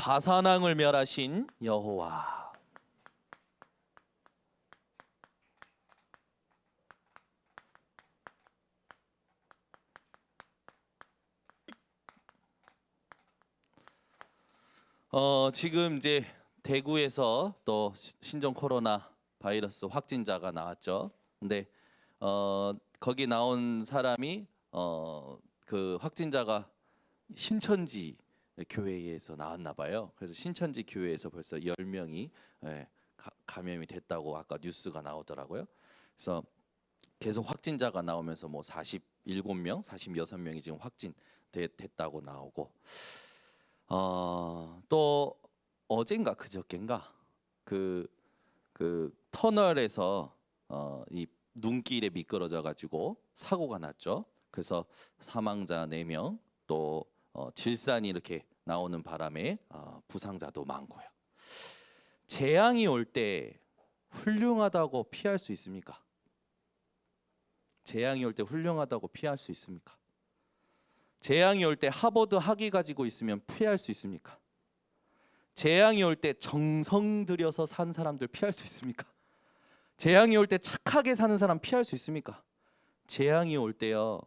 바산왕을 멸하신 여호와. 지금 이제 대구에서 또 신종 코로나 바이러스 확진자가 나왔죠. 근데 거기 나온 사람이 그 확진자가 신천지 교회에서 나왔나 봐요. 그래서 신천지 교회에서 벌써 10명이 감염이 됐다고 아까 뉴스가 나오더라고요. 그래서 계속 확진자가 나오면서 뭐 47명, 46명이 지금 확진됐다고 나오고, 또 어젠가 그저께인가 그 터널에서 이 눈길에 미끄러져 가지고 사고가 났죠. 그래서 사망자 4명, 또 질산이 이렇게 나오는 바람에 부상자도 많고요. 재앙이 올 때 훌륭하다고 피할 수 있습니까? 재앙이 올 때 훌륭하다고 피할 수 있습니까? 재앙이 올 때 하버드 학위 가지고 있으면 피할 수 있습니까? 재앙이 올 때 정성 들여서 산 사람들 피할 수 있습니까? 재앙이 올 때 착하게 사는 사람 피할 수 있습니까? 재앙이 올 때요,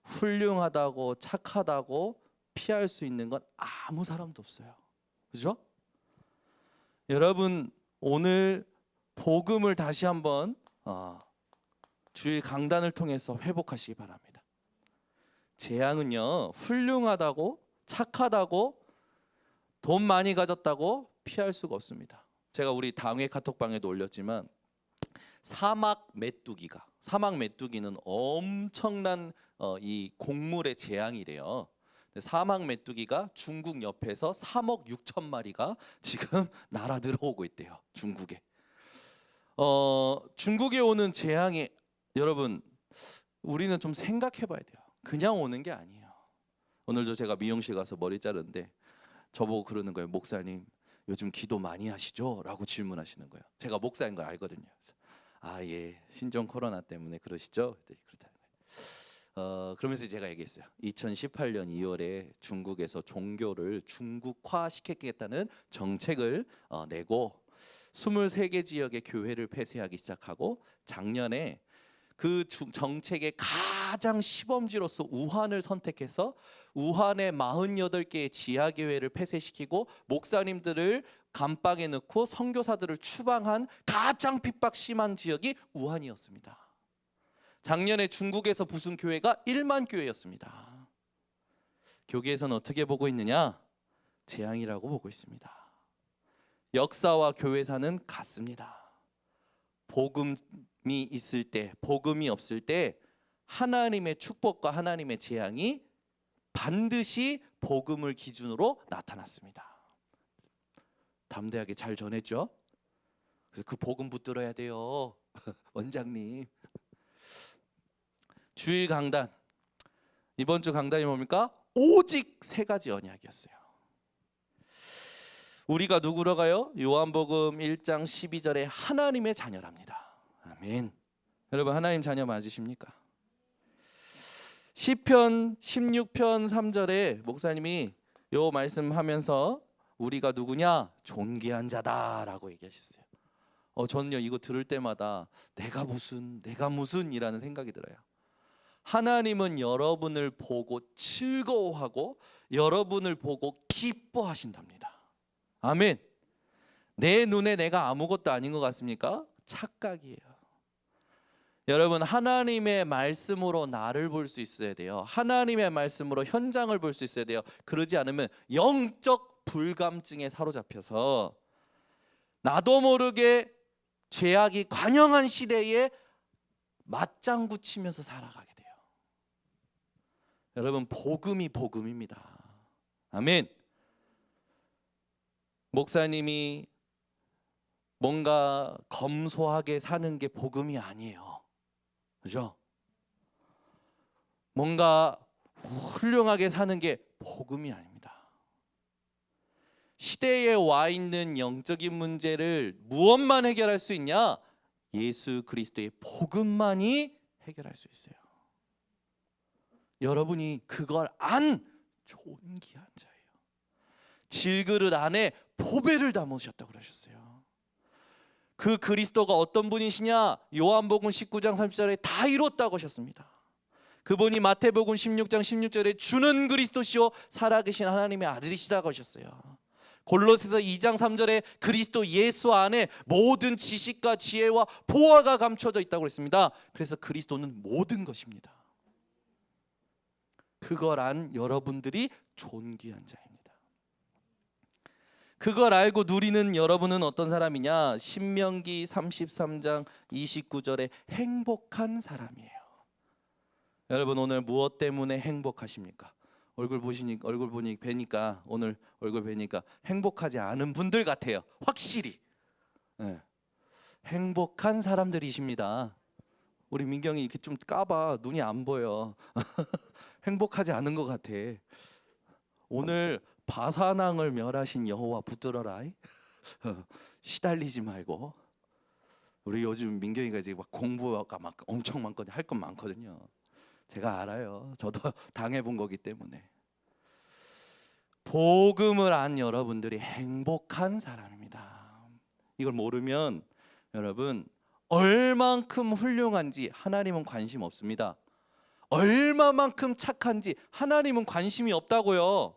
훌륭하다고 착하다고 피할 수 있는 건 아무 사람도 없어요. 그죠? 여러분, 오늘 복음을 다시 한번 주일 강단을 통해서 회복하시기 바랍니다. 재앙은요, 훌륭하다고 착하다고 돈 많이 가졌다고 피할 수가 없습니다. 제가 우리 당회 카톡방에도 올렸지만 사막 메뚜기는 엄청난 이 곡물의 재앙이래요. 사막 메뚜기가 중국 옆에서 3억 6천 마리가 지금 날아 들어오고 있대요. 중국에. 중국에 오는 재앙이, 여러분, 우리는 좀 생각해 봐야 돼요. 그냥 오는 게 아니에요. 오늘도 제가 미용실 가서 머리 자르는데 저보고 그러는 거예요. 목사님, 요즘 기도 많이 하시죠? 라고 질문하시는 거예요. 제가 목사인 걸 알거든요. 그래서 예, 신종 코로나 때문에 그러시죠? 그렇다는 거예요. 그러면서 제가 얘기했어요. 2018년 2월에 중국에서 종교를 중국화 시키겠다는 정책을 내고 23개 지역의 교회를 폐쇄하기 시작하고, 작년에 그 정책의 가장 시범지로서 우한을 선택해서 우한의 48개의 지하교회를 폐쇄시키고 목사님들을 감방에 넣고 선교사들을 추방한 가장 핍박 심한 지역이 우한이었습니다. 작년에 중국에서 부순 교회가 1만 교회였습니다. 교계에서는 어떻게 보고 있느냐? 재앙이라고 보고 있습니다. 역사와 교회사는 같습니다. 복음이 있을 때, 복음이 없을 때 하나님의 축복과 하나님의 재앙이 반드시 복음을 기준으로 나타났습니다. 담대하게 잘 전했죠? 그래서 그 복음 붙들어야 돼요. 원장님. 주일 강단, 이번 주 강단이 뭡니까? 오직 3가지 언약이었어요. 우리가 누구라가요? 요한복음 1장 12절에 하나님의 자녀랍니다. 아멘. 여러분, 하나님 자녀 맞으십니까? 시편 16편 3절에 목사님이 요 말씀하면서 우리가 누구냐? 존귀한 자다라고 얘기하셨어요. 저는요, 이거 들을 때마다 내가 무슨 이라는 생각이 들어요. 하나님은 여러분을 보고 즐거워하고 여러분을 보고 기뻐하신답니다. 아멘. 내 눈에 내가 아무것도 아닌 것 같습니까? 착각이에요. 여러분, 하나님의 말씀으로 나를 볼 수 있어야 돼요. 하나님의 말씀으로 현장을 볼 수 있어야 돼요. 그러지 않으면 영적 불감증에 사로잡혀서 나도 모르게 죄악이 관영한 시대에 맞장구 치면서 살아가게 돼요. 여러분, 복음이 복음입니다. 아멘. 목사님이 뭔가 검소하게 사는 게 복음이 아니에요. 그죠? 뭔가 훌륭하게 사는 게 복음이 아닙니다. 시대에 와 있는 영적인 문제를 무엇만 해결할 수 있냐? 예수 그리스도의 복음만이 해결할 수 있어요. 여러분이 그걸 안 존귀한 자예요. 질그릇 안에 보배를 담으셨다고 그러셨어요. 그 그리스도가 어떤 분이시냐? 요한복음 19장 30절에 다 이뤘다고 하셨습니다. 그분이 마태복음 16장 16절에 주는 그리스도시요 살아계신 하나님의 아들이시다고 하셨어요. 골로새서 2장 3절에 그리스도 예수 안에 모든 지식과 지혜와 보화가 감춰져 있다고 했습니다. 그래서 그리스도는 모든 것입니다. 그걸 안 여러분들이 존귀한 자입니다. 그걸 알고 누리는 여러분은 어떤 사람이냐? 신명기 33장 29절에 행복한 사람이에요. 여러분 오늘 무엇 때문에 행복하십니까? 얼굴 보니 뵈니까 오늘 얼굴 뵈니까 행복하지 않은 분들 같아요. 확실히 행복한 사람들이십니다. 우리 민경이 이렇게 좀 까봐 눈이 안 보여. 행복하지 않은 것 같아. 오늘 바사낭을 멸하신 여호와 붙들어라. 시달리지 말고. 우리 요즘 민경이가 이제 막 공부가 막 엄청 많거든요. 할 건 많거든요. 제가 알아요. 저도 당해본 거기 때문에. 복음을 안 여러분들이 행복한 사람입니다. 이걸 모르면 여러분 얼만큼 훌륭한지 하나님은 관심 없습니다. 얼마만큼 착한지 하나님은 관심이 없다고요.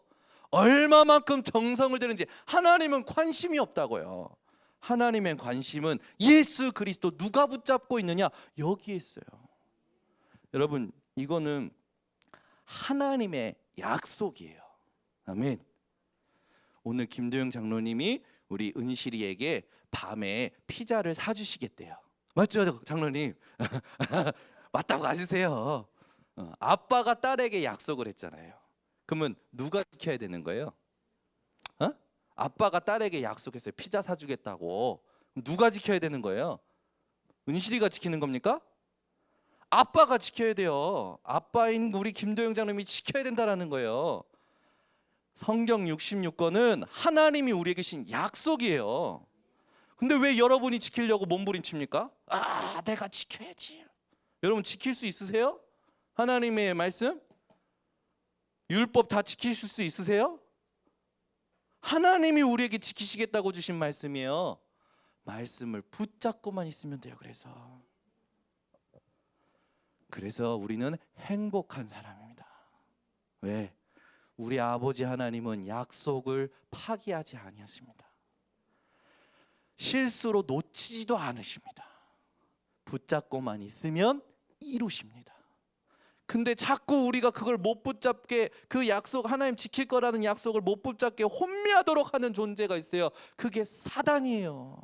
얼마만큼 정성을 들이는지 하나님은 관심이 없다고요. 하나님의 관심은 예수 그리스도 누가 붙잡고 있느냐 여기에 있어요. 여러분 이거는 하나님의 약속이에요. 아멘. 오늘 김도영 장로님이 우리 은실이에게 밤에 피자를 사주시겠대요. 맞죠 장로님? 맞다고 하시세요. 아빠가 딸에게 약속을 했잖아요. 그러면 누가 지켜야 되는 거예요? 아빠가 딸에게 약속했어요. 피자 사주겠다고. 누가 지켜야 되는 거예요? 은실이가 지키는 겁니까? 아빠가 지켜야 돼요. 아빠인 우리 김도영 장로님이 지켜야 된다라는 거예요. 성경 66권은 하나님이 우리에게 주신 약속이에요. 근데 왜 여러분이 지키려고 몸부림칩니까? 내가 지켜야지. 여러분 지킬 수 있으세요? 하나님의 말씀? 율법 다 지키실 수 있으세요? 하나님이 우리에게 지키시겠다고 주신 말씀이에요. 말씀을 붙잡고만 있으면 돼요. 그래서 우리는 행복한 사람입니다. 왜? 우리 아버지 하나님은 약속을 파기하지 아니하십니다. 실수로 놓치지도 않으십니다. 붙잡고만 있으면 이루십니다. 근데 자꾸 우리가 그걸 못 붙잡게, 그 약속 하나님 지킬 거라는 약속을 못 붙잡게 혼미하도록 하는 존재가 있어요. 그게 사단이에요.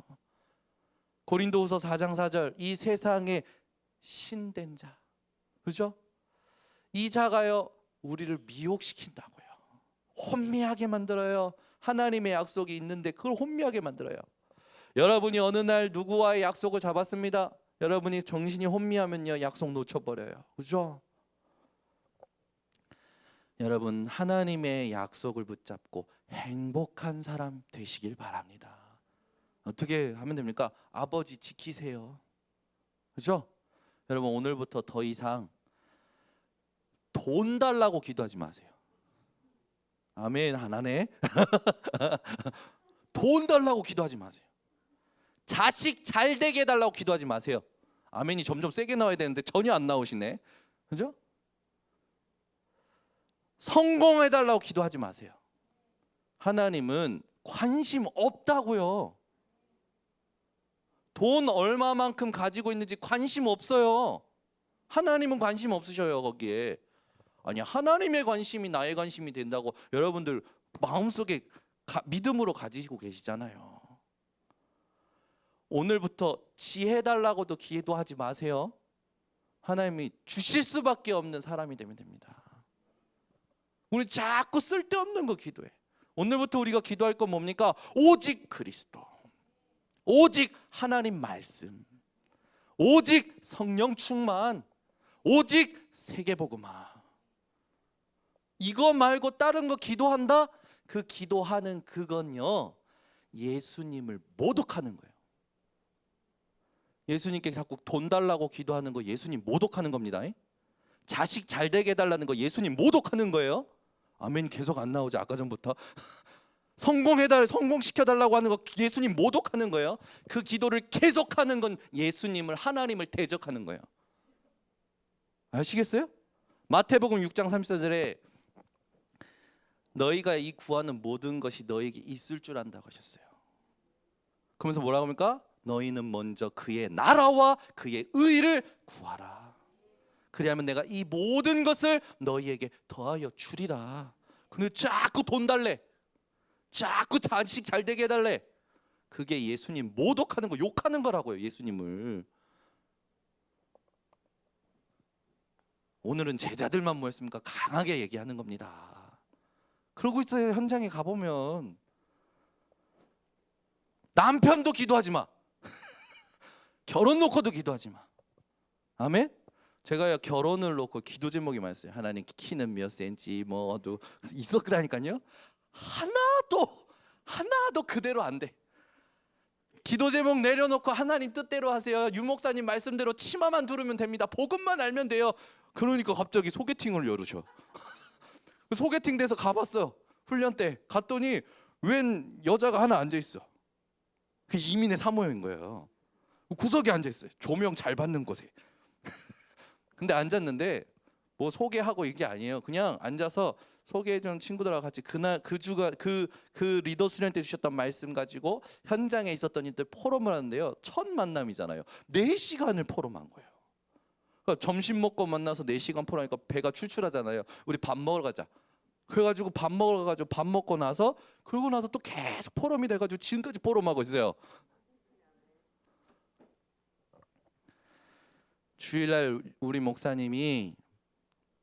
고린도후서 4장 4절 이 세상의 신된 자, 그죠? 이 자가요 우리를 미혹시킨다고요. 혼미하게 만들어요. 하나님의 약속이 있는데 그걸 혼미하게 만들어요. 여러분이 어느 날 누구와의 약속을 잡았습니다. 여러분이 정신이 혼미하면요 약속 놓쳐버려요. 그죠? 여러분 하나님의 약속을 붙잡고 행복한 사람 되시길 바랍니다. 어떻게 하면 됩니까? 아버지 지키세요. 그죠? 여러분 오늘부터 더 이상 돈 달라고 기도하지 마세요. 아멘 안 하네. 돈 달라고 기도하지 마세요. 자식 잘 되게 해달라고 기도하지 마세요. 아멘이 점점 세게 나와야 되는데 전혀 안 나오시네. 그죠? 성공해달라고 기도하지 마세요. 하나님은 관심 없다고요. 돈 얼마만큼 가지고 있는지 관심 없어요. 하나님은 관심 없으셔요 거기에. 아니 하나님의 관심이 나의 관심이 된다고 여러분들 마음속에 믿음으로 가지고 계시잖아요. 오늘부터 지혜 달라고도 기도하지 마세요. 하나님이 주실 수밖에 없는 사람이 되면 됩니다. 우리 자꾸 쓸데없는 거 기도해. 오늘부터 우리가 기도할 건 뭡니까? 오직 그리스도, 오직 하나님 말씀, 오직 성령 충만, 오직 세계복음화. 이거 말고 다른 거 기도한다? 그 기도하는 그건요 예수님을 모독하는 거예요. 예수님께 자꾸 돈 달라고 기도하는 거 예수님 모독하는 겁니다. 자식 잘 되게 해달라는 거 예수님 모독하는 거예요. 아멘 계속 안 나오죠. 아까 전부터 성공시켜달라고 하는 거 예수님 모독하는 거예요. 그 기도를 계속하는 건 예수님을, 하나님을 대적하는 거예요. 아시겠어요? 마태복음 6장 34절에 너희가 이 구하는 모든 것이 너에게 있을 줄 안다고 하셨어요. 그러면서 뭐라고 합니까? 너희는 먼저 그의 나라와 그의 의를 구하라. 그리하면 내가 이 모든 것을 너희에게 더하여 주리라. 근데 자꾸 돈 달래, 자꾸 자식 잘 되게 해달래. 그게 예수님 모독하는 거, 욕하는 거라고요. 예수님을. 오늘은 제자들만 모였습니까? 강하게 얘기하는 겁니다. 그러고 있어요. 현장에 가보면 남편도 기도하지 마. 결혼 놓고도 기도하지 마. 아멘? 제가요 결혼을 놓고 기도 제목이 많았어요. 하나님 키는 몇 센치 뭐도 있었다니까요. 하나도 그대로 안 돼. 기도 제목 내려놓고 하나님 뜻대로 하세요. 유 목사님 말씀대로 치마만 두르면 됩니다. 복음만 알면 돼요. 그러니까 갑자기 소개팅을 열으셔. 소개팅 돼서 가봤어요. 훈련 때 갔더니 웬 여자가 하나 앉아 있어. 그 이민의 사모님인 거예요. 구석에 앉아 있어요. 조명 잘 받는 곳에. 근데 앉았는데 뭐 소개하고 이게 아니에요. 그냥 앉아서 소개해준 친구들하고 같이 그날 그 주간 그 리더 수련 때 주셨던 말씀 가지고 현장에 있었던 이들 포럼을 하는데요. 첫 만남이잖아요. 4시간을 포럼한 거예요. 그러니까 점심 먹고 만나서 4시간 포럼하니까 배가 출출하잖아요. 우리 밥 먹으러 가자. 그래가지고 밥 먹으러 가지고 밥 먹고 나서 그러고 나서 또 계속 포럼이 돼가지고 지금까지 포럼하고 있어요. 주일날 우리 목사님이,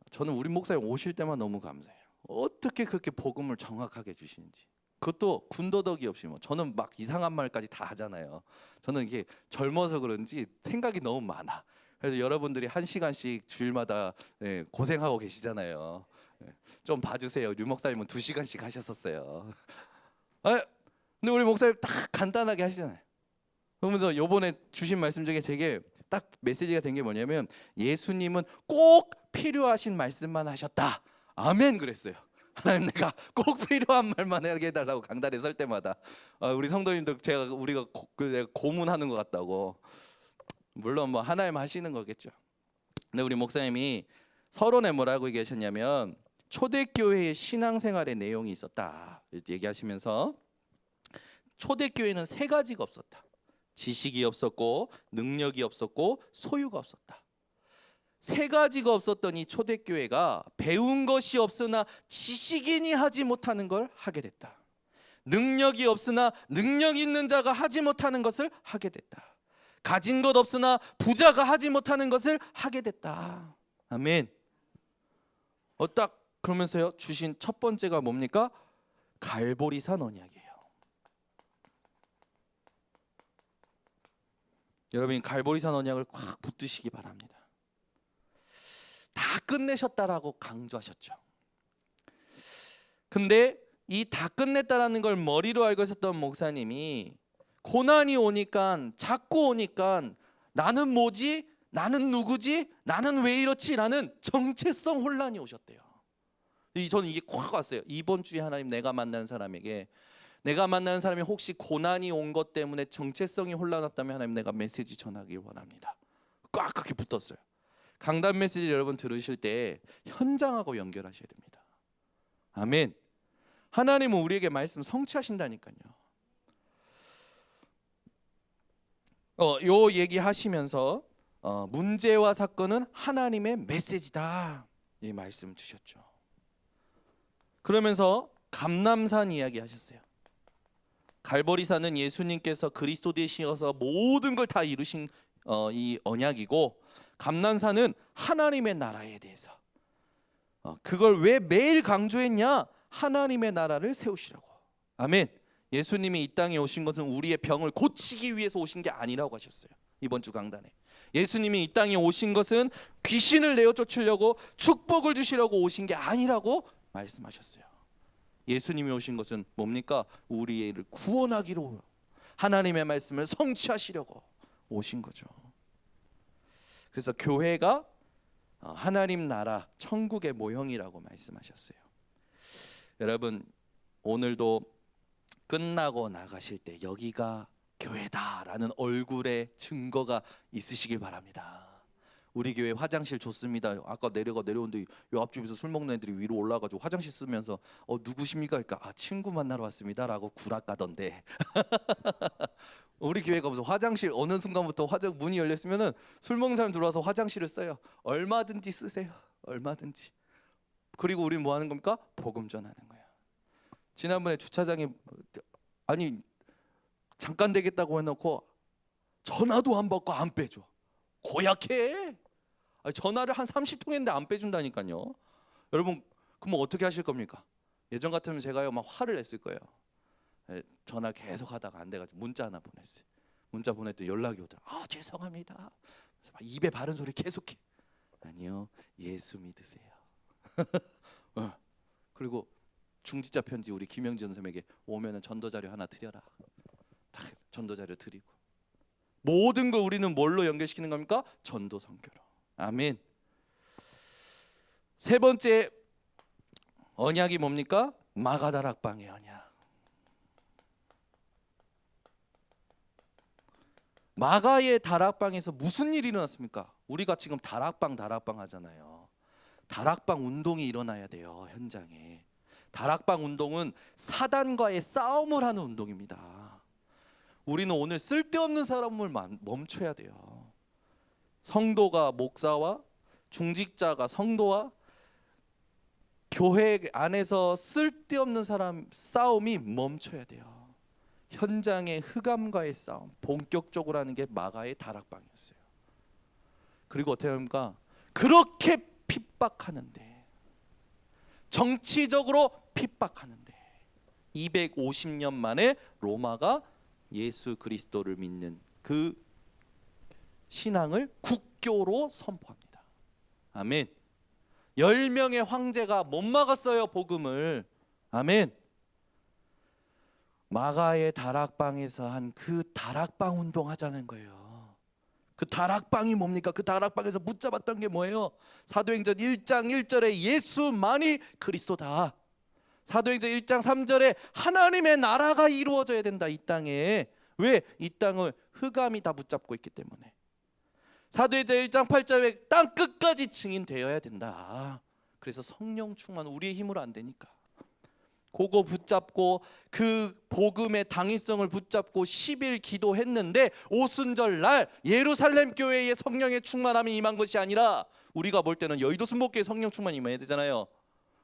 저는 우리 목사님 오실 때만 너무 감사해요. 어떻게 그렇게 복음을 정확하게 주시는지. 그것도 군더더기 없이 뭐 저는 막 이상한 말까지 다 하잖아요. 저는 이게 젊어서 그런지 생각이 너무 많아. 그래서 여러분들이 1시간씩 주일마다 고생하고 계시잖아요. 좀 봐주세요. 류 목사님은 2시간씩 하셨었어요. 근데 우리 목사님 딱 간단하게 하시잖아요. 그러면서 요번에 주신 말씀 중에 되게 딱 메시지가 된 게 뭐냐면 예수님은 꼭 필요하신 말씀만 하셨다. 아멘 그랬어요. 하나님 내가 꼭 필요한 말만 하게 해달라고 강단에 설 때마다 우리 성도님들 우리가 고문하는 것 같다고. 물론 뭐 하나님 하시는 거겠죠. 근데 우리 목사님이 서론에 뭐라고 얘기하셨냐면 초대교회의 신앙생활의 내용이 있었다 얘기하시면서 초대교회는 3가지가 없었다. 지식이 없었고 능력이 없었고 소유가 없었다. 3가지가 없었던 이 초대교회가 배운 것이 없으나 지식인이 하지 못하는 걸 하게 됐다. 능력이 없으나 능력 있는 자가 하지 못하는 것을 하게 됐다. 가진 것 없으나 부자가 하지 못하는 것을 하게 됐다. 아멘. 딱 그러면서요 주신 첫 번째가 뭡니까? 갈보리산 언약이에요. 여러분 갈보리산 언약을 꽉 붙드시기 바랍니다. 다 끝내셨다라고 강조하셨죠. 근데 이 다 끝냈다라는 걸 머리로 알고 있었던 목사님이 고난이 오니까 자꾸 오니까 나는 뭐지? 나는 누구지? 나는 왜 이렇지? 라는 정체성 혼란이 오셨대요. 저는 이게 꽉 왔어요. 이번 주에 하나님 내가 만난 사람에게 내가 만나는 사람이 혹시 고난이 온 것 때문에 정체성이 혼란했다면 하나님 내가 메시지 전하길 원합니다. 꽉 그렇게 붙었어요. 강단 메시지 여러분 들으실 때 현장하고 연결하셔야 됩니다. 아멘. 하나님은 우리에게 말씀 성취하신다니까요. 요 얘기하시면서 문제와 사건은 하나님의 메시지다 이 말씀 주셨죠. 그러면서 감람산 이야기 하셨어요. 갈보리산은 예수님께서 그리스도 되시어서 모든 걸 다 이루신 이 언약이고 감람산은 하나님의 나라에 대해서 그걸 왜 매일 강조했냐? 하나님의 나라를 세우시라고. 아멘. 예수님이 이 땅에 오신 것은 우리의 병을 고치기 위해서 오신 게 아니라고 하셨어요. 이번 주 강단에 예수님이 이 땅에 오신 것은 귀신을 내어 쫓으려고 축복을 주시려고 오신 게 아니라고 말씀하셨어요. 예수님이 오신 것은 뭡니까? 우리를 구원하기로 하나님의 말씀을 성취하시려고 오신 거죠. 그래서 교회가 하나님 나라 천국의 모형이라고 말씀하셨어요. 여러분 오늘도 끝나고 나가실 때 여기가 교회다라는 얼굴의 증거가 있으시길 바랍니다. 우리 교회 화장실 좋습니다. 아까 내려오는데 요 앞집에서 술 먹는 애들이 위로 올라가지고 화장실 쓰면서 누구십니까? 그러니까 친구 만나러 왔습니다라고 구락 까던데 우리 교회가 무슨 화장실 어느 순간부터 화장 문이 열렸으면은 술 먹는 사람 들어와서 화장실을 써요. 얼마든지 쓰세요. 얼마든지. 그리고 우리는 뭐 하는 겁니까? 복음 전하는 거예요. 지난번에 주차장에 아니 잠깐 되겠다고 해놓고 전화도 안 받고 안 빼줘. 고약해. 전화를 한 30통 했는데 안 빼준다니까요. 여러분 그럼 어떻게 하실 겁니까? 예전 같으면 제가요 막 화를 냈을 거예요. 전화 계속 하다가 안 돼가지고 문자 하나 보냈어요. 문자 보냈더니 연락이 오더라. 죄송합니다. 그래서 막 입에 바른 소리 계속해. 아니요, 예수 믿으세요. 그리고 중지자 편지 우리 김영진 선생에게 오면은 전도 자료 하나 드려라. 딱 전도 자료 드리고 모든 걸 우리는 뭘로 연결시키는 겁니까? 전도 선교로. 아멘. 세 번째 언약이 뭡니까? 마가다락방의 언약. 마가의 다락방에서 무슨 일이 일어났습니까? 우리가 지금 다락방 하잖아요. 다락방 운동이 일어나야 돼요. 현장에. 다락방 운동은 사단과의 싸움을 하는 운동입니다. 우리는 오늘 쓸데없는 사람을 멈춰야 돼요. 성도가 목사와 중직자가 성도와 교회 안에서 쓸데없는 사람 싸움이 멈춰야 돼요. 현장의 흑암과의 싸움 본격적으로 하는 게 마가의 다락방이었어요. 그리고 어떻게 합니까? 그렇게 핍박하는데 정치적으로 핍박하는데 250년 만에 로마가 예수 그리스도를 믿는 그 신앙을 국교로 선포합니다. 아멘. 10명의 황제가 못 막았어요, 복음을. 아멘. 마가의 다락방에서 한 그 다락방 운동 하자는 거예요. 그 다락방이 뭡니까? 그 다락방에서 붙잡았던 게 뭐예요? 사도행전 1장 1절에 예수만이 그리스도다. 사도행전 1장 3절에 하나님의 나라가 이루어져야 된다, 이 땅에. 왜? 이 땅을 흑암이 다 붙잡고 있기 때문에. 사도행전 1장 8절에 땅 끝까지 증인되어야 된다. 그래서 성령 충만, 우리의 힘으로 안 되니까. 그거 붙잡고 그 복음의 당위성을 붙잡고 10일 기도했는데 오순절 날 예루살렘 교회의 성령의 충만함이 임한 것이 아니라 우리가 볼 때는 여의도 순복교회 성령 충만이 임해야 되잖아요.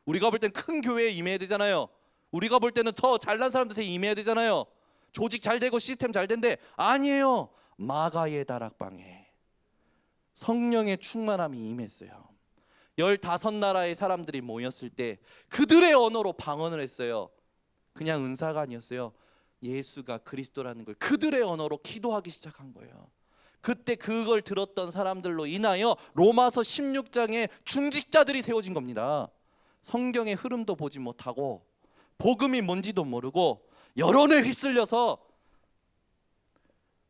우리가 볼 때는 큰 교회에 임해야 되잖아요. 우리가 볼 때는 더 잘난 사람들한테 임해야 되잖아요. 조직 잘 되고 시스템 잘 된데 아니에요. 마가의 다락방에 성령의 충만함이 임했어요. 15나라의 사람들이 모였을 때 그들의 언어로 방언을 했어요. 그냥 은사가 아니었어요. 예수가 그리스도라는 걸 그들의 언어로 기도하기 시작한 거예요. 그때 그걸 들었던 사람들로 인하여 로마서 16장에 중직자들이 세워진 겁니다. 성경의 흐름도 보지 못하고 복음이 뭔지도 모르고 여론에 휩쓸려서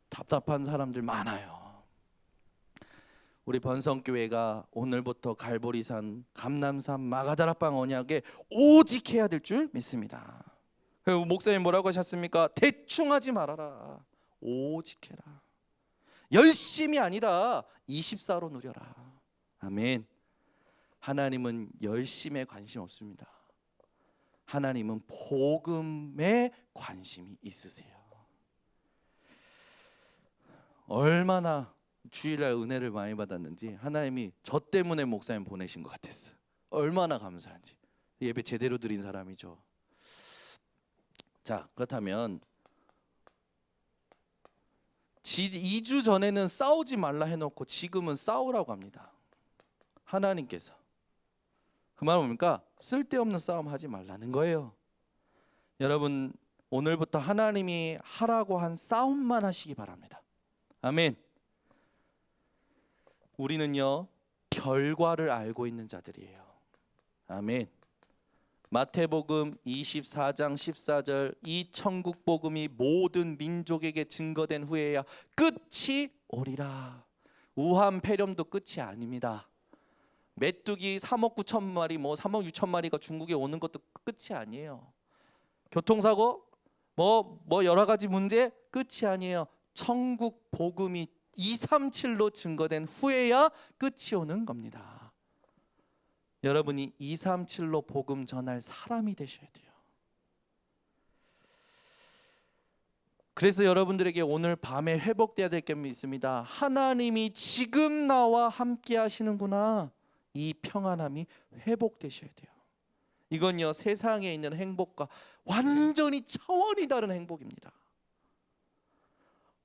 답답한 사람들 많아요. 우리 번성교회가 오늘부터 갈보리산, 감남산, 마가다락방 언약에 오직 해야 될 줄 믿습니다. 목사님 뭐라고 하셨습니까? 대충 하지 말아라. 오직 해라. 열심이 아니다. 24로 누려라. 아멘. 하나님은 열심에 관심 없습니다. 하나님은 복음에 관심이 있으세요. 얼마나 주일날 은혜를 많이 받았는지 하나님이 저 때문에 목사님 보내신 것 같았어요. 얼마나 감사한지. 예배 제대로 드린 사람이죠. 자, 그렇다면 2주 전에는 싸우지 말라 해놓고 지금은 싸우라고 합니다. 하나님께서. 그 말은 뭡니까? 쓸데없는 싸움 하지 말라는 거예요. 여러분 오늘부터 하나님이 하라고 한 싸움만 하시기 바랍니다. 아멘. 우리는요 결과를 알고 있는 자들이에요. 아멘. 마태복음 24장 14절 이 천국 복음이 모든 민족에게 증거된 후에야 끝이 오리라. 우한 폐렴도 끝이 아닙니다. 메뚜기 3억 9천 마리 3억 6천 마리가 중국에 오는 것도 끝이 아니에요. 교통사고 뭐 여러 가지 문제 끝이 아니에요. 천국 복음이 237로 증거된 후에야 끝이 오는 겁니다. 여러분이 237로 복음 전할 사람이 되셔야 돼요. 그래서 여러분들에게 오늘 밤에 회복돼야 될 게 있습니다. 하나님이 지금 나와 함께 하시는구나. 이 평안함이 회복되셔야 돼요. 이건요, 세상에 있는 행복과 완전히 차원이 다른 행복입니다.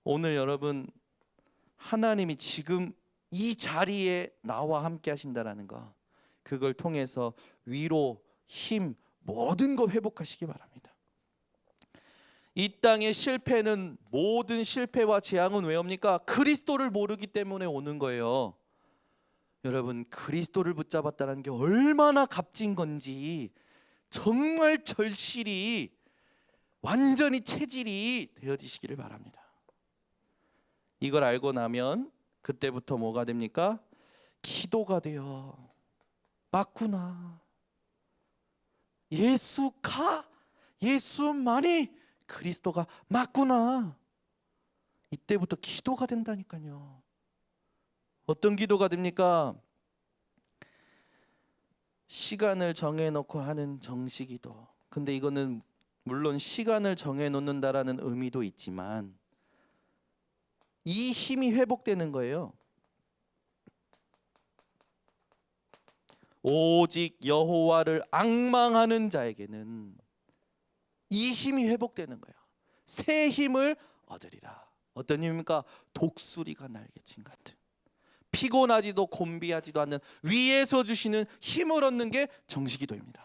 오늘 여러분, 하나님이 지금 이 자리에 나와 함께 하신다라는 거, 그걸 통해서 위로, 힘, 모든 거 회복하시기 바랍니다. 이 땅의 실패는, 모든 실패와 재앙은 왜 옵니까? 그리스도를 모르기 때문에 오는 거예요. 여러분, 그리스도를 붙잡았다는 게 얼마나 값진 건지 정말 절실히 완전히 체질이 되어지시기를 바랍니다. 이걸 알고 나면 그때부터 뭐가 됩니까? 기도가 돼요. 맞구나. 예수만이 그리스도가 맞구나. 이때부터 기도가 된다니까요. 어떤 기도가 됩니까? 시간을 정해놓고 하는 정시기도. 근데 이거는 물론 시간을 정해놓는다라는 의미도 있지만 이 힘이 회복되는 거예요. 오직 여호와를 앙망하는 자에게는 이 힘이 회복되는 거예요. 새 힘을 얻으리라. 어떤 힘입니까? 독수리가 날개친 같은, 피곤하지도 곤비하지도 않는 위에서 주시는 힘을 얻는 게 정시기도입니다.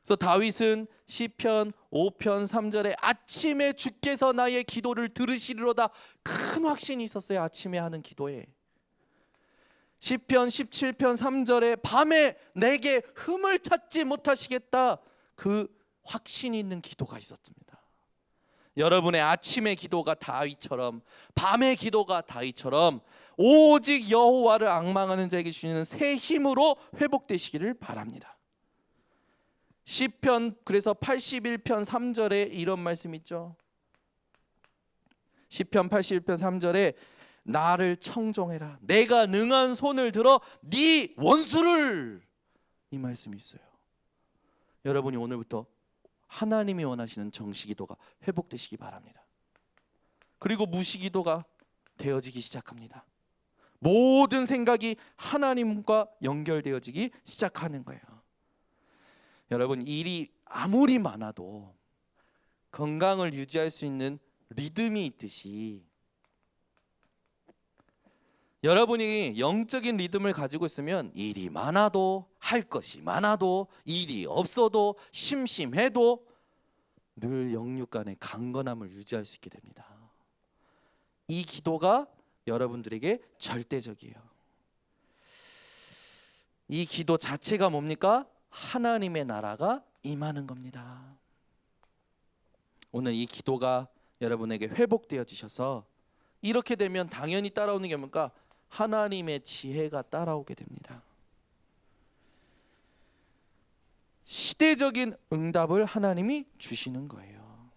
그래서 다윗은 시편 5편 3절에 아침에 주께서 나의 기도를 들으시리로다, 큰 확신이 있었어요. 아침에 하는 기도에. 시편 17편 3절에 밤에 내게 흠을 찾지 못하시겠다, 그 확신이 있는 기도가 있었습니다. 여러분의 아침의 기도가 다윗처럼, 밤의 기도가 다윗처럼 오직 여호와를 앙망하는 자에게 주시는 새 힘으로 회복되시기를 바랍니다. 시편 그래서 81편 3절에 이런 말씀 있죠. 시편 81편 3절에 나를 청종해라, 내가 능한 손을 들어 네 원수를, 이 말씀이 있어요. 여러분이 오늘부터 하나님이 원하시는 정시기도가 회복되시기 바랍니다. 그리고 무시기도가 되어지기 시작합니다. 모든 생각이 하나님과 연결되어지기 시작하는 거예요. 여러분, 일이 아무리 많아도 건강을 유지할 수 있는 리듬이 있듯이 여러분이 영적인 리듬을 가지고 있으면 일이 많아도, 할 것이 많아도, 일이 없어도, 심심해도 늘 영육 간의 강건함을 유지할 수 있게 됩니다. 이 기도가 여러분들에게 절대적이에요. 이 기도 자체가 뭡니까? 하나님의 나라가 임하는 겁니다. 오늘 이 기도가 여러분에게 회복되어지셔서 이렇게 되면 당연히 따라오는 게 뭡니까? 하나님의 지혜가 따라오게 됩니다. 시대적인 응답을 하나님이 주시는 거예요.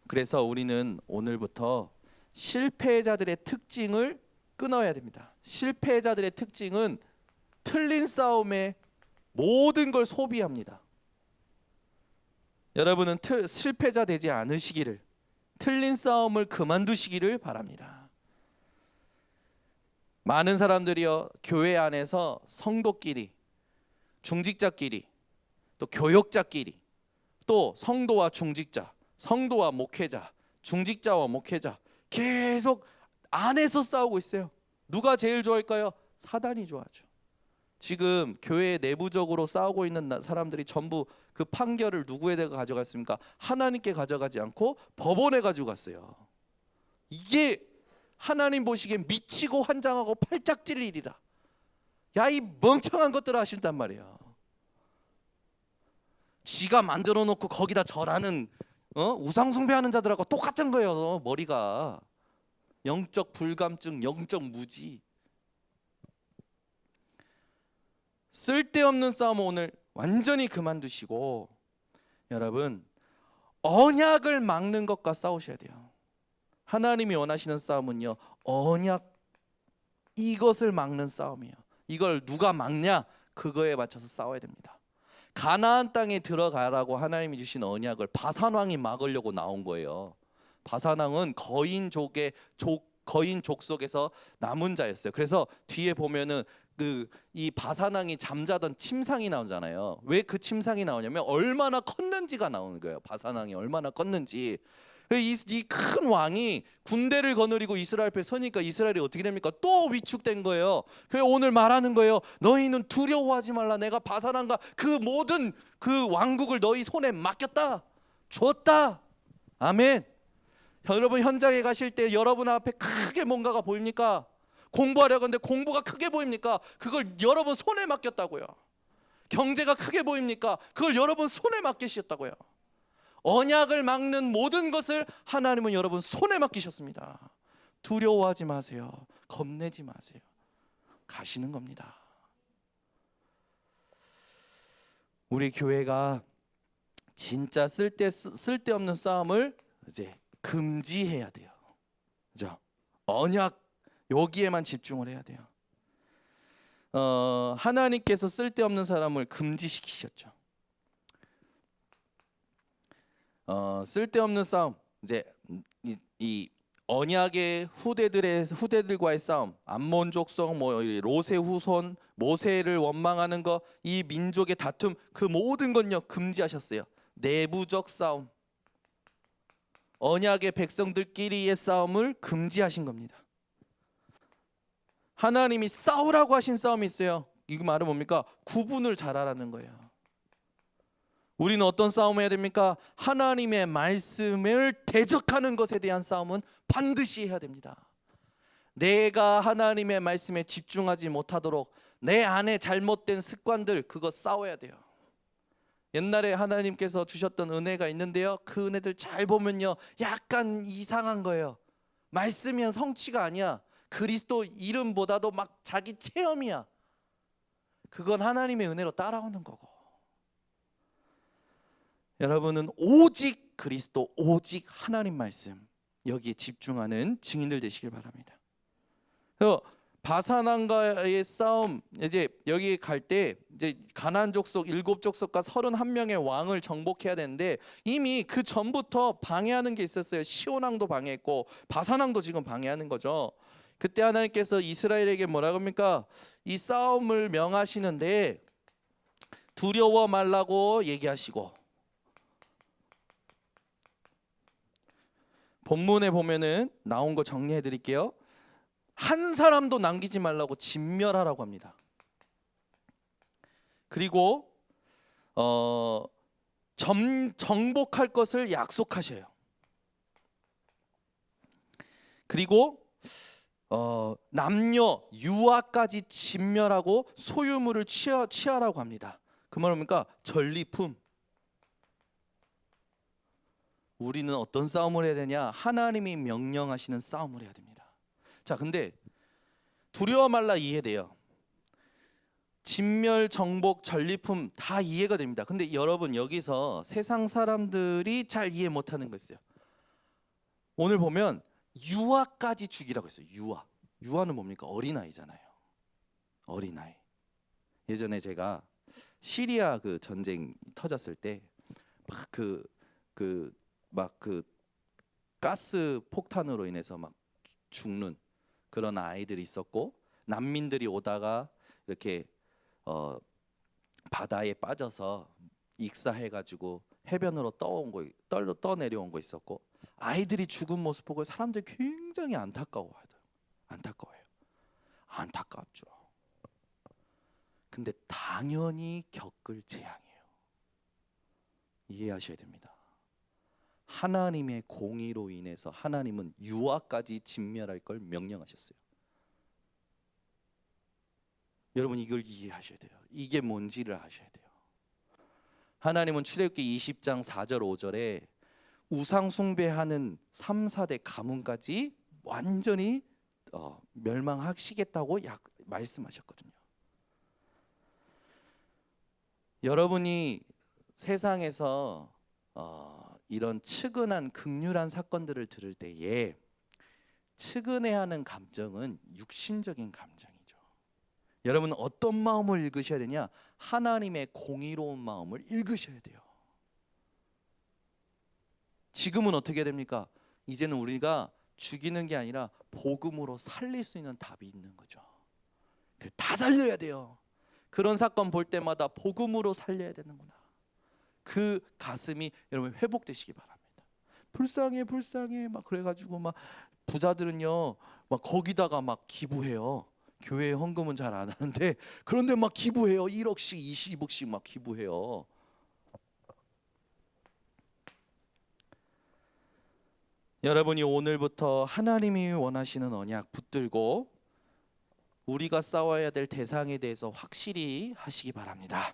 그래서 우리는 오늘부터 실패자들의 특징을 끊어야 됩니다. 실패자들의 특징은 틀린 싸움에 모든 걸 소비합니다. 여러분은 실패자 되지 않으시기를, 틀린 싸움을 그만두시기를 바랍니다. 많은 사람들이요, 교회 안에서 성도끼리, 중직자끼리, 또 교역자끼리, 또 성도와 중직자, 성도와 목회자, 중직자와 목회자, 계속 안에서 싸우고 있어요. 누가 제일 좋아할까요? 사단이 좋아하죠. 지금 교회 내부적으로 싸우고 있는 사람들이 전부 그 판결을 누구에게 가져갔습니까? 하나님께 가져가지 않고 법원에 가지고 갔어요. 이게 하나님 보시기엔 미치고 환장하고 팔짝 뛸 일이라. 야, 이 멍청한 것들을 하신단 말이에요. 지가 만들어 놓고 거기다 절하는 우상 숭배하는 자들하고 똑같은 거예요. 머리가 영적 불감증, 영적 무지. 쓸데없는 싸움은 오늘 완전히 그만두시고 여러분, 언약을 막는 것과 싸우셔야 돼요. 하나님이 원하시는 싸움은요, 언약, 이것을 막는 싸움이에요. 이걸 누가 막냐? 그거에 맞춰서 싸워야 됩니다. 가나안 땅에 들어가라고 하나님이 주신 언약을 바산 왕이 막으려고 나온 거예요. 바산 왕은 거인 족속에서 남은 자였어요. 그래서 뒤에 보면은 이 바산 왕이 잠자던 침상이 나오잖아요. 왜 그 침상이 나오냐면 얼마나 컸는지가 나오는 거예요. 바산 왕이 얼마나 컸는지. 이 큰 왕이 군대를 거느리고 이스라엘 앞에 서니까 이스라엘이 어떻게 됩니까? 또 위축된 거예요. 그래서 오늘 말하는 거예요. 너희는 두려워하지 말라. 내가 바산왕과 그 모든 그 왕국을 너희 손에 맡겼다, 줬다. 아멘. 여러분 현장에 가실 때 여러분 앞에 크게 뭔가가 보입니까? 공부하려고 하는데 공부가 크게 보입니까? 그걸 여러분 손에 맡겼다고요. 경제가 크게 보입니까? 그걸 여러분 손에 맡기셨다고요. 언약을 막는 모든 것을 하나님은 여러분 손에 맡기셨습니다. 두려워하지 마세요. 겁내지 마세요. 가시는 겁니다. 우리 교회가 진짜 쓸데없는 싸움을 이제 금지해야 돼요. 그죠? 언약 여기에만 집중을 해야 돼요. 하나님께서 쓸데없는 사람을 금지시키셨죠. 쓸데없는 싸움, 이제 이 언약의 후대들과의 싸움, 암몬 족속, 롯의 후손, 모세를 원망하는 거, 이 민족의 다툼, 그 모든 건요 금지하셨어요. 내부적 싸움, 언약의 백성들끼리의 싸움을 금지하신 겁니다. 하나님이 싸우라고 하신 싸움이 있어요. 이 말은 뭡니까? 구분을 잘하라는 거예요. 우리는 어떤 싸움을 해야 됩니까? 하나님의 말씀을 대적하는 것에 대한 싸움은 반드시 해야 됩니다. 내가 하나님의 말씀에 집중하지 못하도록 내 안에 잘못된 습관들, 그거 싸워야 돼요. 옛날에 하나님께서 주셨던 은혜가 있는데요, 그 은혜들 잘 보면요 약간 이상한 거예요. 말씀이 성취가 아니야. 그리스도 이름보다도 막 자기 체험이야. 그건 하나님의 은혜로 따라오는 거고, 여러분은 오직 그리스도, 오직 하나님 말씀, 여기에 집중하는 증인들 되시길 바랍니다. 그래서 바산왕과의 싸움, 이제 여기 갈 때 이제 가나안 족속 7족속과 31명의 왕을 정복해야 되는데 이미 그 전부터 방해하는 게 있었어요. 시온 왕도 방해했고 바산 왕도 지금 방해하는 거죠. 그때 하나님께서 이스라엘에게 뭐라고 합니까? 이 싸움을 명하시는데 두려워 말라고 얘기하시고, 본문에 보면은 나온 거 정리해 드릴게요. 한 사람도 남기지 말라고 진멸하라고 합니다. 그리고 정복할 것을 약속하셔요. 그리고 남녀 유아까지 진멸하고 소유물을 취하라고 합니다. 그 말 뭡니까? 전리품. 우리는 어떤 싸움을 해야 되냐? 하나님이 명령하시는 싸움을 해야 됩니다. 자, 근데 두려워 말라 이해돼요. 진멸, 정복, 전리품 다 이해가 됩니다. 근데 여러분 여기서 세상 사람들이 잘 이해 못하는 거 있어요. 오늘 보면 유아까지 죽이라고 했어요. 유아는 뭡니까? 어린아이잖아요. 어린아이. 예전에 제가 시리아 그 전쟁 터졌을 때 막 그 가스 폭탄으로 인해서 막 죽는 그런 아이들이 있었고, 난민들이 오다가 이렇게 바다에 빠져서 익사해가지고 해변으로 떠내려온 거 있었고, 아이들이 죽은 모습 보고 사람들이 굉장히 안타까워요. 안타깝죠. 근데 당연히 겪을 재앙이에요. 이해하셔야 됩니다. 하나님의 공의로 인해서 하나님은 유아까지 진멸할 걸 명령하셨어요. 여러분 이걸 이해하셔야 돼요. 이게 뭔지를 아셔야 돼요. 하나님은 출애굽기 20장 4절 5절에 우상 숭배하는 3, 4대 가문까지 완전히 멸망하시겠다고 말씀하셨거든요. 여러분이 세상에서 이런 측은한 극률한 사건들을 들을 때에 측은해하는 감정은 육신적인 감정이죠. 여러분은 어떤 마음을 읽으셔야 되냐? 하나님의 공의로운 마음을 읽으셔야 돼요. 지금은 어떻게 됩니까? 이제는 우리가 죽이는 게 아니라 복음으로 살릴 수 있는 답이 있는 거죠. 다 살려야 돼요. 그런 사건 볼 때마다 복음으로 살려야 되는구나. 그 가슴이 여러분 회복되시기 바랍니다. 불쌍해 불쌍해 막 그래가지고 막 부자들은요 막 거기다가 막 기부해요. 교회 헌금은 잘 안 하는데 그런데 막 기부해요. 1억씩 20억씩 막 기부해요. 여러분이 오늘부터 하나님이 원하시는 언약 붙들고 우리가 싸워야 될 대상에 대해서 확실히 하시기 바랍니다.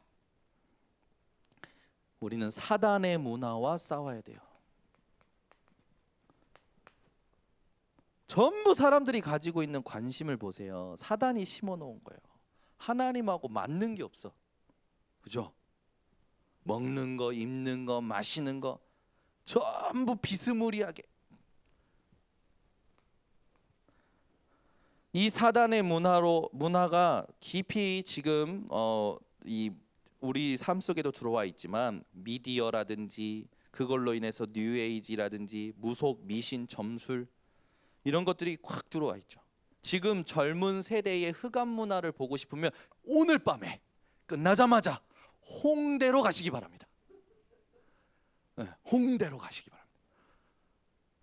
우리는 사단의 문화와 싸워야 돼요. 전부 사람들이 가지고 있는 관심을 보세요. 사단이 심어놓은 거예요. 하나님하고 맞는 게 없어. 그죠? 먹는 거, 입는 거, 마시는 거 전부 비스무리하게. 이 사단의 문화가 깊이 지금 우리 삶 속에도 들어와 있지만 미디어라든지 그걸로 인해서 뉴에이지라든지 무속, 미신, 점술 이런 것들이 꽉 들어와 있죠. 지금 젊은 세대의 흑암 문화를 보고 싶으면 오늘 밤에 끝나자마자 홍대로 가시기 바랍니다. 네, 홍대로 가시기 바랍니다.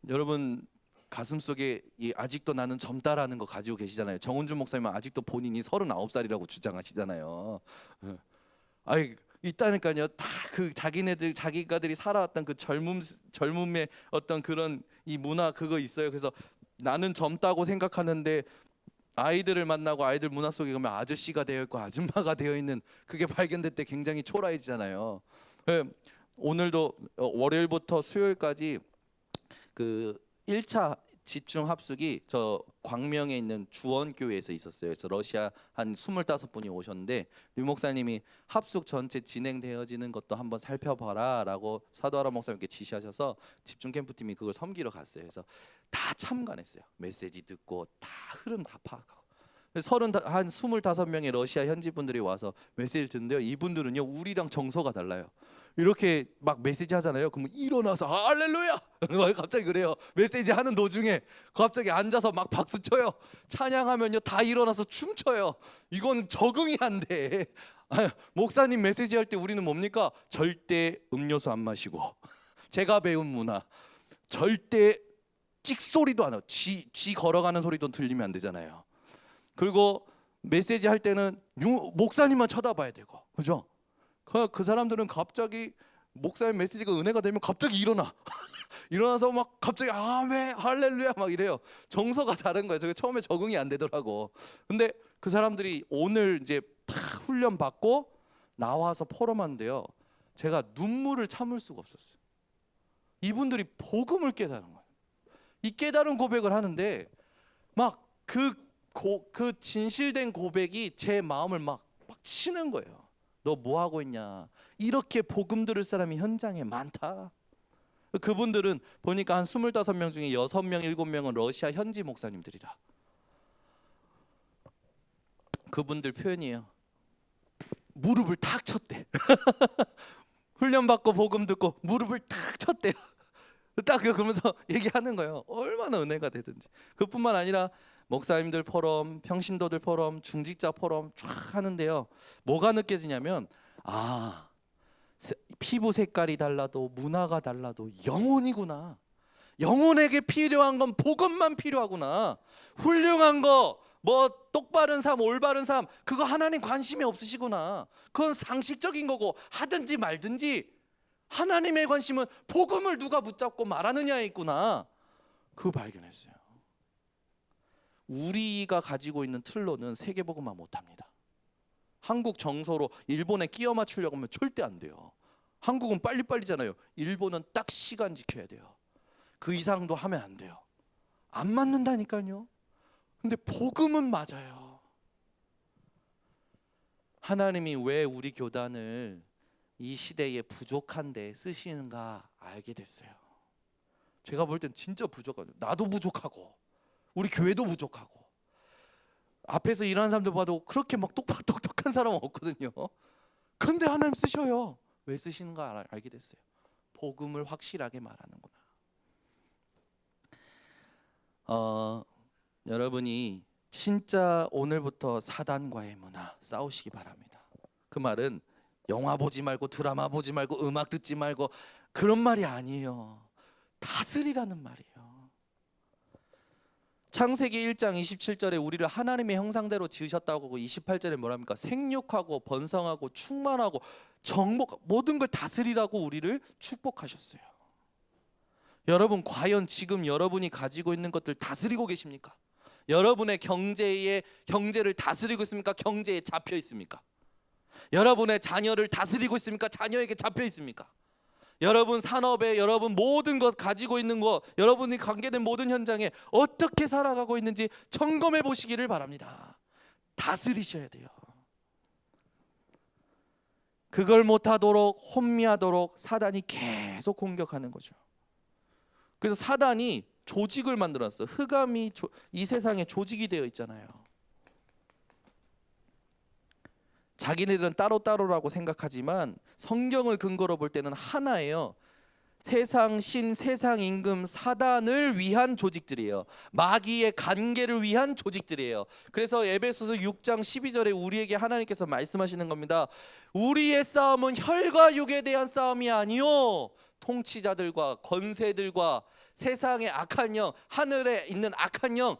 여러분 가슴속에 아직도 나는 젊다라는 거 가지고 계시잖아요. 정은주 목사님은 아직도 본인이 39살이라고 주장하시잖아요. 아이 있다니까요. 다 그 자기가들이 살아왔던 그 젊음의 어떤 그런 이 문화 그거 있어요. 그래서 나는 젊다고 생각하는데 아이들을 만나고 아이들 문화 속에 가면 아저씨가 되어 있고 아줌마가 되어 있는 그게 발견될 때 굉장히 초라해지잖아요. 오늘도 월요일부터 수요일까지 그 1차 집중 합숙이 저 광명에 있는 주원교회에서 있었어요. 그래서 러시아 한 25분이 오셨는데 류 목사님이 합숙 전체 진행되어지는 것도 한번 살펴봐라 라고 사도하라 목사님께 지시하셔서 집중 캠프팀이 그걸 섬기러 갔어요. 그래서 다 참관했어요. 메시지 듣고 다 흐름 다 파악하고. 한 25명의 러시아 현지 분들이 와서 메시지를 듣는데요. 이분들은요 우리랑 정서가 달라요. 이렇게 막 메시지 하잖아요. 그러면 일어나서 할렐루야 갑자기 그래요. 메시지 하는 도중에 갑자기 앉아서 막 박수 쳐요. 찬양하면요 다 일어나서 춤춰요. 이건 적응이 안 돼. 목사님 메시지 할 때 우리는 뭡니까? 절대 음료수 안 마시고 제가 배운 문화 절대 찍소리도 안 하고 쥐 걸어가는 소리도 들리면 안 되잖아요. 그리고 메시지 할 때는 목사님만 쳐다봐야 되고, 그죠? 그 사람들은 갑자기 목사님 메시지가 은혜가 되면 갑자기 일어나서 막 갑자기 아멘 할렐루야 막 이래요. 정서가 다른 거예요. 저게 처음에 적응이 안 되더라고. 근데 그 사람들이 오늘 이제 다 훈련 받고 나와서 포럼하는데요. 제가 눈물을 참을 수가 없었어요. 이분들이 복음을 깨달은 거예요. 이 깨달은 고백을 하는데 막 그 진실된 고백이 제 마음을 막 치는 거예요. 너 뭐 하고 있냐? 이렇게 복음 들을 사람이 현장에 많다. 그분들은 보니까 한 25명 중에 6명, 7명은 러시아 현지 목사님들이라. 그분들 표현이에요. 무릎을 탁 쳤대. 훈련 받고 복음 듣고 무릎을 탁 쳤대요. 딱 그러면서 얘기하는 거예요. 얼마나 은혜가 되든지. 그뿐만 아니라 목사님들 포럼, 평신도들 포럼, 중직자 포럼 쫙 하는데요. 뭐가 느껴지냐면 피부 색깔이 달라도 문화가 달라도 영혼이구나. 영혼에게 필요한 건 복음만 필요하구나. 훌륭한 거, 뭐 똑바른 삶, 올바른 삶 그거 하나님 관심이 없으시구나. 그건 상식적인 거고 하든지 말든지 하나님의 관심은 복음을 누가 붙잡고 말하느냐에 있구나. 그거 발견했어요. 우리가 가지고 있는 틀로는 세계복음화 못합니다. 한국 정서로 일본에 끼워 맞추려고 하면 절대 안 돼요. 한국은 빨리빨리잖아요. 일본은 딱 시간 지켜야 돼요. 그 이상도 하면 안 돼요. 안 맞는다니까요. 근데 복음은 맞아요. 하나님이 왜 우리 교단을 이 시대에 부족한데 쓰시는가 알게 됐어요. 제가 볼 땐 진짜 부족하죠. 나도 부족하고 우리 교회도 부족하고 앞에서 일하는 사람들 봐도 그렇게 막 똑똑한 사람은 없거든요. 근데 하나님 쓰셔요. 왜 쓰시는가 알게 됐어요. 복음을 확실하게 말하는구나. 여러분이 진짜 오늘부터 사단과의 문화 싸우시기 바랍니다. 그 말은 영화 보지 말고 드라마 보지 말고 음악 듣지 말고 그런 말이 아니에요. 다스리라는 말이에요. 창세기 1장 27절에 우리를 하나님의 형상대로 지으셨다고 하고 28절에 뭐랍니까? 생육하고 번성하고 충만하고 정복 모든 걸 다스리라고 우리를 축복하셨어요. 여러분 과연 지금 여러분이 가지고 있는 것들 다스리고 계십니까? 여러분의 경제를 다스리고 있습니까? 경제에 잡혀 있습니까? 여러분의 자녀를 다스리고 있습니까? 자녀에게 잡혀 있습니까? 여러분 산업에 여러분 모든 것 가지고 있는 것 여러분이 관계된 모든 현장에 어떻게 살아가고 있는지 점검해 보시기를 바랍니다. 다스리셔야 돼요. 그걸 못하도록 혼미하도록 사단이 계속 공격하는 거죠. 그래서 사단이 조직을 만들었어요. 흑암이 이 세상에 조직이 되어 있잖아요. 자기네들은 따로따로라고 생각하지만 성경을 근거로 볼 때는 하나예요. 세상 신, 세상 임금, 사단을 위한 조직들이에요. 마귀의 관계를 위한 조직들이에요. 그래서 에베소서 6장 12절에 우리에게 하나님께서 말씀하시는 겁니다. 우리의 싸움은 혈과 육에 대한 싸움이 아니요 통치자들과 권세들과 세상의 악한 영, 하늘에 있는 악한 영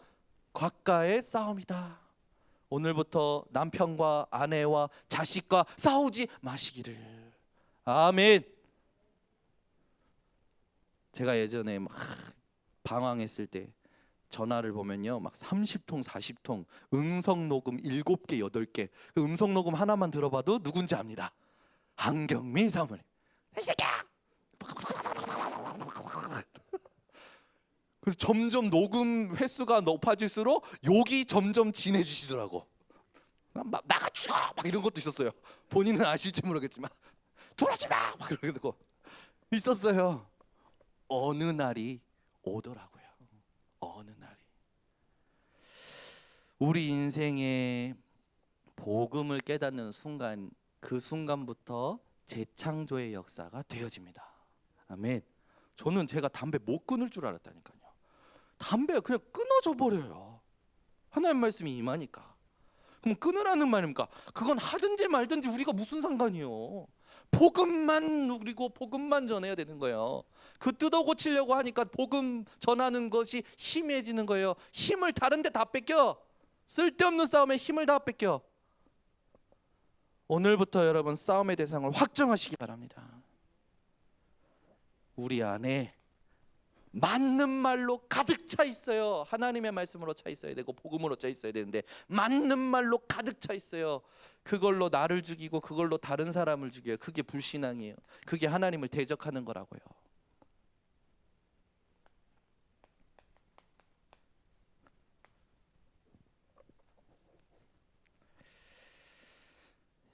곽과의 싸움이다. 오늘부터 남편과 아내와 자식과 싸우지 마시기를. 아멘. 제가 예전에 막 방황했을 때 전화를 보면요 막 30통 40통 음성 녹음 7개 8개 그 음성 녹음 하나만 들어봐도 누군지 압니다. 한경민 사모님 이 새끼야. 그래서 점점 녹음 횟수가 높아질수록 욕이 점점 진해지시더라고. 막 나가 죽어 막 이런 것도 있었어요. 본인은 아실지 모르겠지만 들어오지 마 막 이런 거 있었어요. 어느 날이 오더라고요. 어느 날이 우리 인생에 복음을 깨닫는 순간 그 순간부터 재창조의 역사가 되어집니다. 아멘. 저는 제가 담배 못 끊을 줄 알았다니까요. 담배가 그냥 끊어져 버려요. 하나님 말씀이 임하니까. 그럼 끊으라는 말입니까? 그건 하든지 말든지 우리가 무슨 상관이요. 복음만 누리고 복음만 전해야 되는 거예요. 그 뜯어 고치려고 하니까 복음 전하는 것이 희미해지는 거예요. 힘을 다른 데 다 뺏겨. 쓸데없는 싸움에 힘을 다 뺏겨. 오늘부터 여러분 싸움의 대상을 확정하시기 바랍니다. 우리 안에 맞는 말로 가득 차 있어요. 하나님의 말씀으로 차 있어야 되고 복음으로 차 있어야 되는데 맞는 말로 가득 차 있어요. 그걸로 나를 죽이고 그걸로 다른 사람을 죽여요. 그게 불신앙이에요. 그게 하나님을 대적하는 거라고요.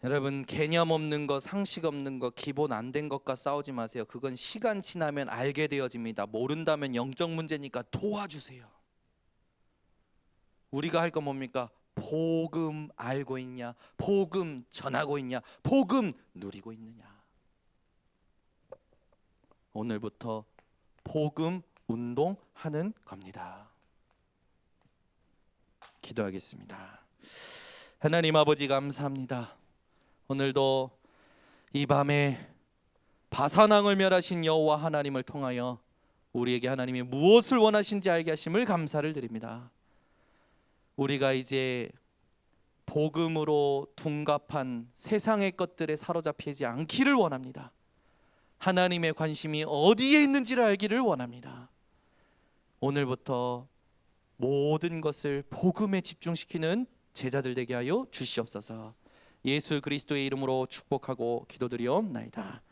여러분 개념 없는 거, 상식 없는 거, 기본 안 된 것과 싸우지 마세요. 그건 시간 지나면 알게 되어집니다. 모른다면 영적 문제니까 도와주세요. 우리가 할 건 뭡니까? 복음 알고 있냐? 복음 전하고 있냐? 복음 누리고 있느냐? 오늘부터 복음 운동하는 겁니다. 기도하겠습니다. 하나님 아버지 감사합니다. 오늘도 이 밤에 바산왕을 멸하신 여호와 하나님을 통하여 우리에게 하나님이 무엇을 원하신지 알게 하심을 감사를 드립니다. 우리가 이제 복음으로 둔갑한 세상의 것들에 사로잡히지 않기를 원합니다. 하나님의 관심이 어디에 있는지를 알기를 원합니다. 오늘부터 모든 것을 복음에 집중시키는 제자들 되게 하여 주시옵소서. 예수 그리스도의 이름으로 축복하고 기도드리옵나이다.